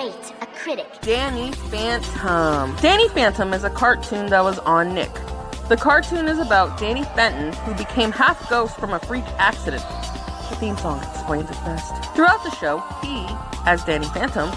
rate a critic. Danny Phantom. Danny Phantom is a cartoon that was on Nick. The cartoon is about Danny Fenton, who became half ghost from a freak accident. The theme song explains it best. Throughout the show, he, as Danny Phantom,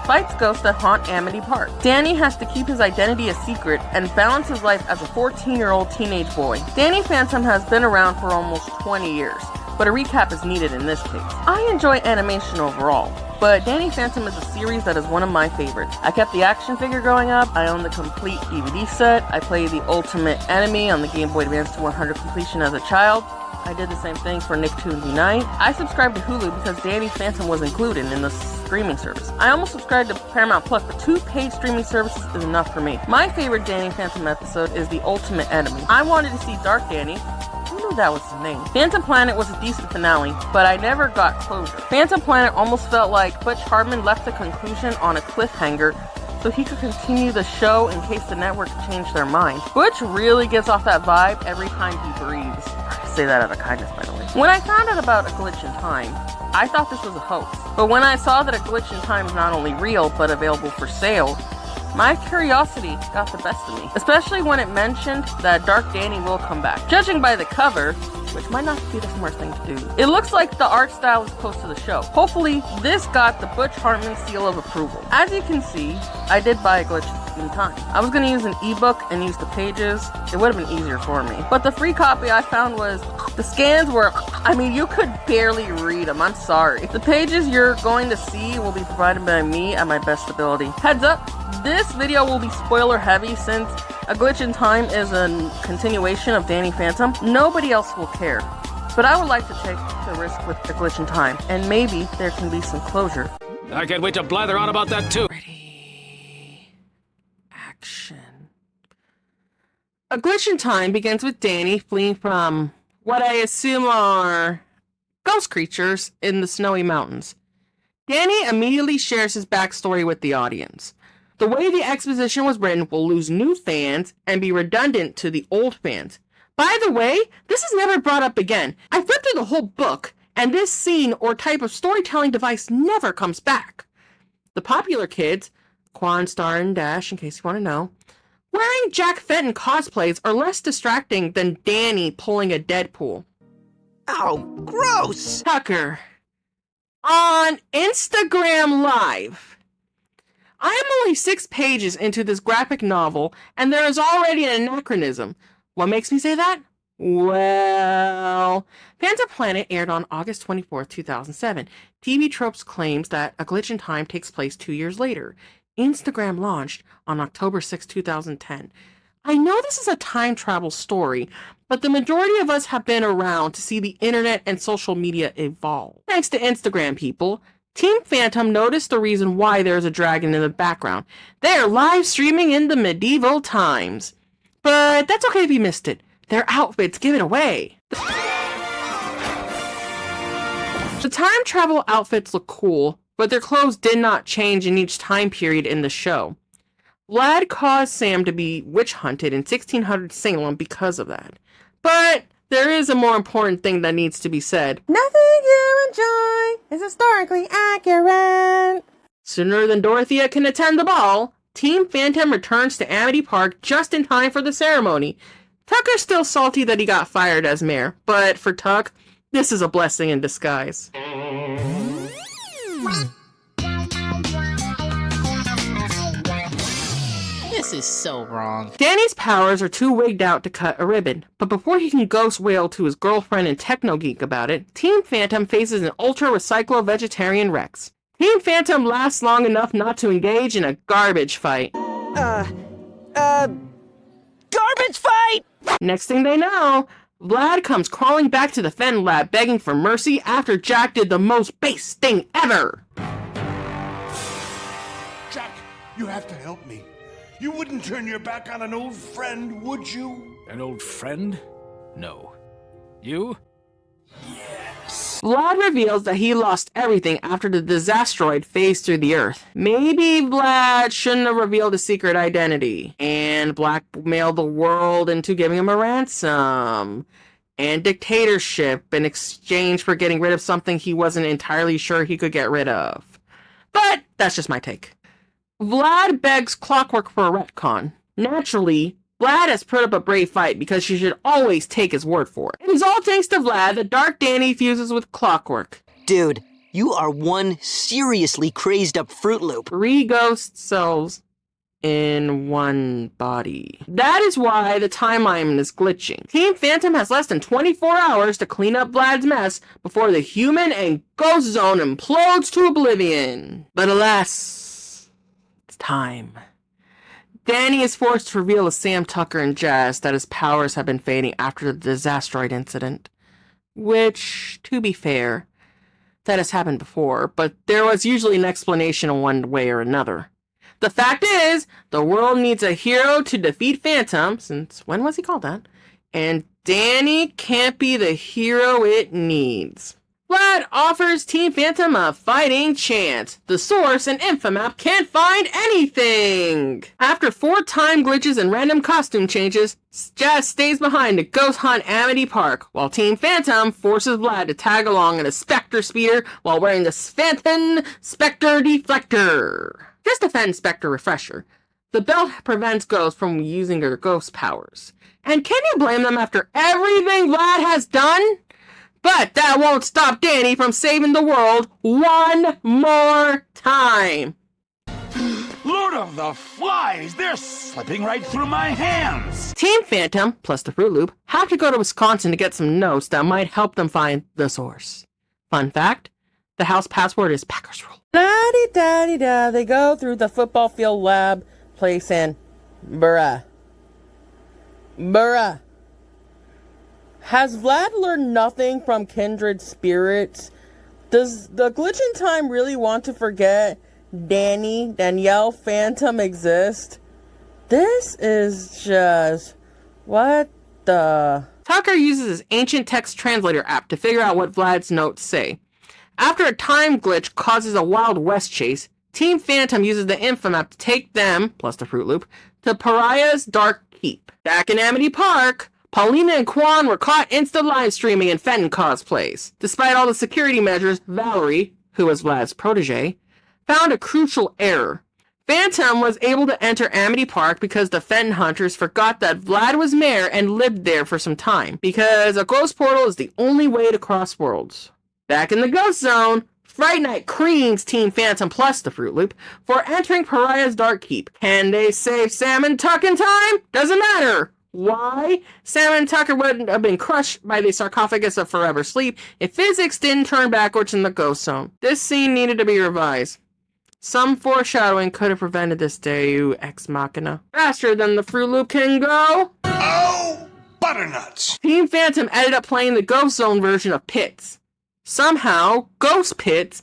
fights ghosts that haunt Amity Park. Danny has to keep his identity a secret and balance his life as a 14-year-old teenage boy. Danny Phantom has been around for almost 20 years, but a recap is needed in this case. I enjoy animation overall, but Danny Phantom is a series that is one of my favorites. I kept the action figure growing up, I own the complete DVD set, I played the Ultimate Enemy on the Game Boy Advance to 100 completion as a child. I did the same thing for Nicktoons Unite. I subscribed to Hulu because Danny Phantom was included in the streaming service. I almost subscribed to Paramount Plus, but 2 paid streaming services is enough for me. My favorite Danny Phantom episode is the Ultimate Enemy. I wanted to see Dark Danny. Who knew that was his name? Phantom Planet was a decent finale, but I never got closure. Phantom Planet almost felt like Butch Hartman left the conclusion on a cliffhanger so he could continue the show in case the network changed their mind. Butch really gives off that vibe every time he breathes. I say that out of kindness, by the way. When I found out about A Glitch in Time, I thought this was a hoax. But when I saw that A Glitch in Time is not only real, but available for sale, my curiosity got the best of me. Especially when it mentioned that Dark Danny will come back. Judging by the cover, which might not be the smartest thing to do, it looks like the art style is close to the show. Hopefully, this got the Butch Hartman seal of approval. As you can see, I did buy A Glitch in Time. I was gonna use an ebook and use the pages. It would have been easier for me. But the free copy I found was, the scans were, you could barely read them. I'm sorry. The pages you're going to see will be provided by me at my best ability. Heads up, this video will be spoiler heavy since A Glitch in Time is a continuation of Danny Phantom. Nobody else will care. But I would like to take the risk with A Glitch in Time, and maybe there can be some closure. I can't wait to blather on about that too. Ready. Action. A Glitch in Time begins with Danny fleeing from what I assume are ghost creatures in the snowy mountains. Danny immediately shares his backstory with the audience. The way the exposition was written will lose new fans and be redundant to the old fans. By the way, this is never brought up again. I flipped through the whole book, and this scene or type of storytelling device never comes back. The popular kids, Quan, Star, and Dash, in case you want to know, wearing Jack Fenton cosplays are less distracting than Danny pulling a Deadpool. Oh, gross! Tucker, on Instagram Live, I am only 6 pages into this graphic novel, and there is already an anachronism. What makes me say that? Well, Phantom Planet aired on August 24th, 2007. TV Tropes claims that A Glitch in Time takes place 2 years later. Instagram launched on October 6, 2010. I know this is a time travel story, but the majority of us have been around to see the internet and social media evolve. Thanks to Instagram people, Team Phantom noticed the reason why there's a dragon in the background. They're live streaming in the medieval times. But that's okay if you missed it. Their outfits give it away. The time travel outfits look cool, but their clothes did not change in each time period in the show. Vlad caused Sam to be witch hunted in 1600 Salem because of that. But there is a more important thing that needs to be said. Nothing you enjoy is historically accurate. Sooner than Dorothea can attend the ball, Team Phantom returns to Amity Park just in time for the ceremony. Tucker's still salty that he got fired as mayor, but for Tuck, this is a blessing in disguise. This is so wrong. Danny's powers are too wigged out to cut a ribbon, but before he can ghost wail to his girlfriend and techno geek about it, Team Phantom faces an ultra recyclo vegetarian Rex. Team Phantom lasts long enough not to engage in a garbage fight. Garbage fight! Next thing they know, Vlad comes crawling back to the Fen lab begging for mercy after Jack did the most base thing ever. Jack, you have to help me. You wouldn't turn your back on an old friend, would you? An old friend? No. You? Vlad reveals that he lost everything after the disasteroid phased through the Earth. Maybe Vlad shouldn't have revealed his secret identity and blackmailed the world into giving him a ransom and dictatorship in exchange for getting rid of something he wasn't entirely sure he could get rid of. but that's just my take. Vlad begs Clockwork for a retcon. Naturally, Vlad has put up a brave fight because she should always take his word for it. It is all thanks to Vlad that Dark Danny fuses with Clockwork. Dude, you are one seriously crazed up Fruit Loop. 3 ghost cells in one body. That is why the timeline is glitching. Team Phantom has less than 24 hours to clean up Vlad's mess before the human and ghost zone implodes to oblivion. But alas, it's time. Danny is forced to reveal to Sam, Tucker, and Jazz that his powers have been fading after the Disasteroid incident. Which, to be fair, that has happened before, but there was usually an explanation in one way or another. The fact is, the world needs a hero to defeat Phantom, since when was he called that? And Danny can't be the hero it needs. Vlad offers Team Phantom a fighting chance. The Source and Infomap can't find anything! After 4 time glitches and random costume changes, Jazz stays behind to ghost hunt Amity Park, while Team Phantom forces Vlad to tag along in a Spectre speeder while wearing the Phantom Spectre Deflector. Just a Phantom Spectre refresher. The belt prevents ghosts from using their ghost powers. And can you blame them after everything Vlad has done? But that won't stop Danny from saving the world one more time. Lord of the Flies, they're slipping right through my hands. Team Phantom, plus the Fruit Loop, have to go to Wisconsin to get some notes that might help them find the source. Fun fact, the house password is Packers Rule. Da-di-da-di-da, they go through the football field lab place and bruh. Has Vlad learned nothing from kindred spirits? Does the glitch in time really want to forget Danielle Phantom exist? This is just... what the... Tucker uses his ancient text translator app to figure out what Vlad's notes say. After a time glitch causes a Wild West chase, Team Phantom uses the Infomap to take them, plus the Fruit Loop, to Pariah's Dark Keep. Back in Amity Park, Paulina and Quan were caught live streaming in Fenton cosplays. Despite all the security measures, Valerie, who was Vlad's protege, found a crucial error. Phantom was able to enter Amity Park because the Fenton hunters forgot that Vlad was mayor and lived there for some time, because a ghost portal is the only way to cross worlds. Back in the Ghost Zone, Fright Night creams Team Phantom plus the Fruit Loop for entering Pariah's Dark Keep. Can they save Sam and Tuck in time? Doesn't matter. Why? Sam and Tucker would have been crushed by the sarcophagus of forever sleep if physics didn't turn backwards in the Ghost Zone. This scene needed to be revised. Some foreshadowing could have prevented this Deus Ex Machina. Faster than the Fruit Loop can go! Oh, butternuts! Team Phantom ended up playing the Ghost Zone version of Pits. Somehow, Ghost Pits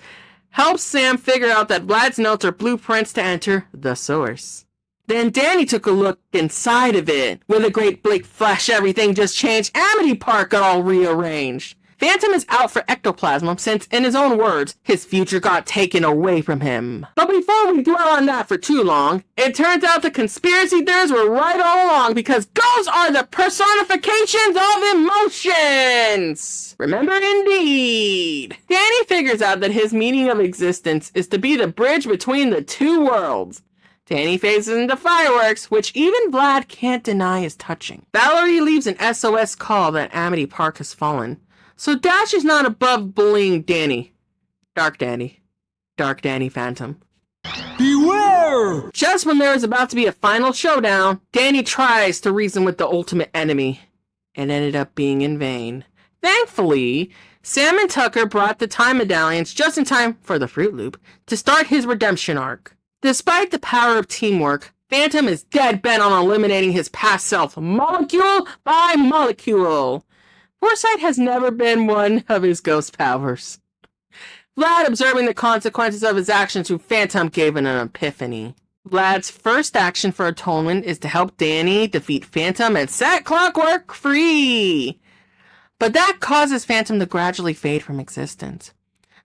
helps Sam figure out that Vlad's notes are blueprints to enter the source. Then Danny took a look inside of it. With a great big flash, everything just changed. Amity Park got all rearranged. Phantom is out for ectoplasm since, in his own words, his future got taken away from him. But before we dwell on that for too long, it turns out the conspiracy theories were right all along because ghosts are the personifications of emotions! Remember indeed. Danny figures out that his meaning of existence is to be the bridge between the two worlds. Danny phases into fireworks, which even Vlad can't deny is touching. Valerie leaves an SOS call that Amity Park has fallen. So Dash is not above bullying Danny. Dark Danny Phantom. Beware! Just when there is about to be a final showdown, Danny tries to reason with the ultimate enemy, and ended up being in vain. Thankfully, Sam and Tucker brought the time medallions just in time for the Fruit Loop to start his redemption arc. Despite the power of teamwork, Phantom is dead bent on eliminating his past self, molecule by molecule. Foresight has never been one of his ghost powers. Vlad, observing the consequences of his actions to Phantom, gave an epiphany. Vlad's first action for atonement is to help Danny defeat Phantom and set Clockwork free. But that causes Phantom to gradually fade from existence.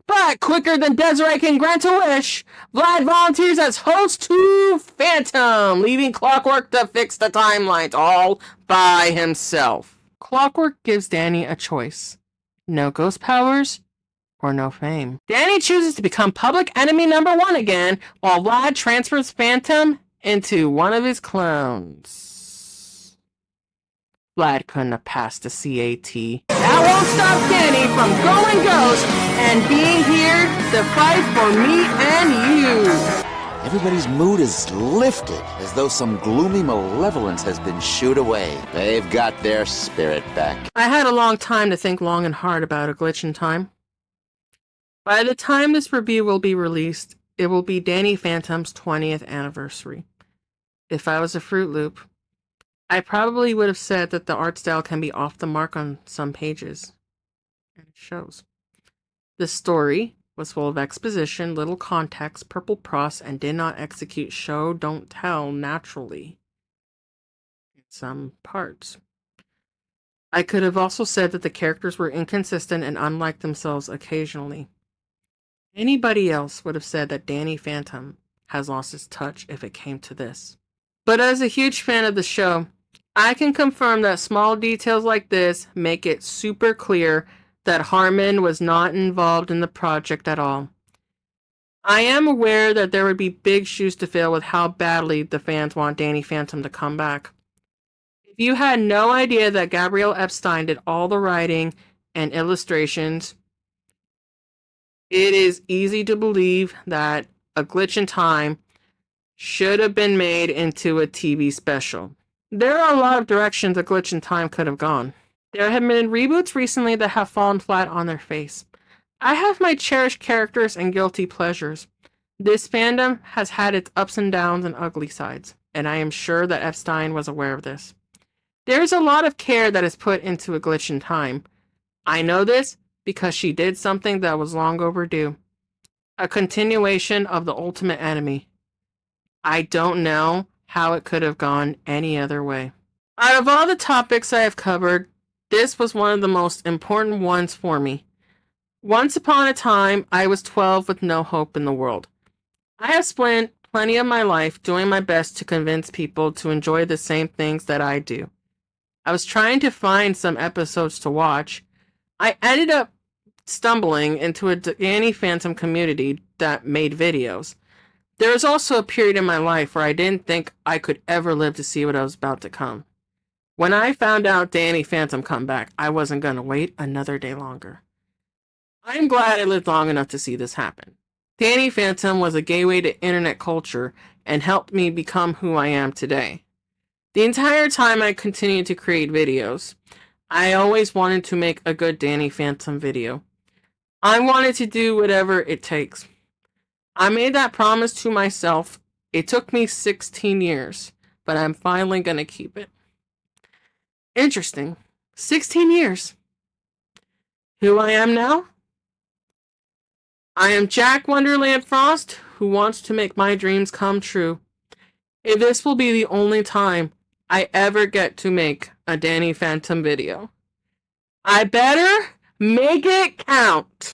But quicker than Desiree can grant a wish, Vlad volunteers as host to Phantom, leaving Clockwork to fix the timelines all by himself. Clockwork gives Danny a choice. No ghost powers or no fame. Danny chooses to become public enemy number 1 again, while Vlad transfers Phantom into one of his clones. Vlad couldn't have passed the CAT. That won't stop Danny from going ghost and being here to fight for me and you. Everybody's mood is lifted, as though some gloomy malevolence has been shooed away. They've got their spirit back. I had a long time to think long and hard about A Glitch in Time. By the time this review will be released, it will be Danny Phantom's 20th anniversary. If I was a Fruit Loop, I probably would have said that the art style can be off the mark on some pages. And it shows. The story was full of exposition, little context, purple prose, and did not execute show, don't tell naturally in some parts. I could have also said that the characters were inconsistent and unlike themselves occasionally. Anybody else would have said that Danny Phantom has lost his touch if it came to this. But as a huge fan of the show, I can confirm that small details like this make it super clear that Harmon was not involved in the project at all. I am aware that there would be big shoes to fill with how badly the fans want Danny Phantom to come back. If you had no idea that Gabrielle Epstein did all the writing and illustrations, it is easy to believe that A Glitch in Time should have been made into a TV special. There are a lot of directions A Glitch in Time could have gone. There have been reboots recently that have fallen flat on their face. I have my cherished characters and guilty pleasures. This fandom has had its ups and downs and ugly sides, and I am sure that Epstein was aware of this. There is a lot of care that is put into A Glitch in Time. I know this because she did something that was long overdue. A continuation of The Ultimate Enemy. I don't know how it could have gone any other way. Out of all the topics I have covered, this was one of the most important ones for me. Once upon a time, I was 12 with no hope in the world. I have spent plenty of my life doing my best to convince people to enjoy the same things that I do. I was trying to find some episodes to watch. I ended up stumbling into a Danny Phantom community that made videos. There was also a period in my life where I didn't think I could ever live to see what I was about to come. When I found out Danny Phantom come back, I wasn't going to wait another day longer. I'm glad I lived long enough to see this happen. Danny Phantom was a gateway to internet culture and helped me become who I am today. The entire time I continued to create videos, I always wanted to make a good Danny Phantom video. I wanted to do whatever it takes. I made that promise to myself. It took me 16 years, but I'm finally going to keep it. Interesting. 16 years. Who I am now? I am Jack Wonderland Frost, who wants to make my dreams come true. If this will be the only time I ever get to make a Danny Phantom video, I better make it count.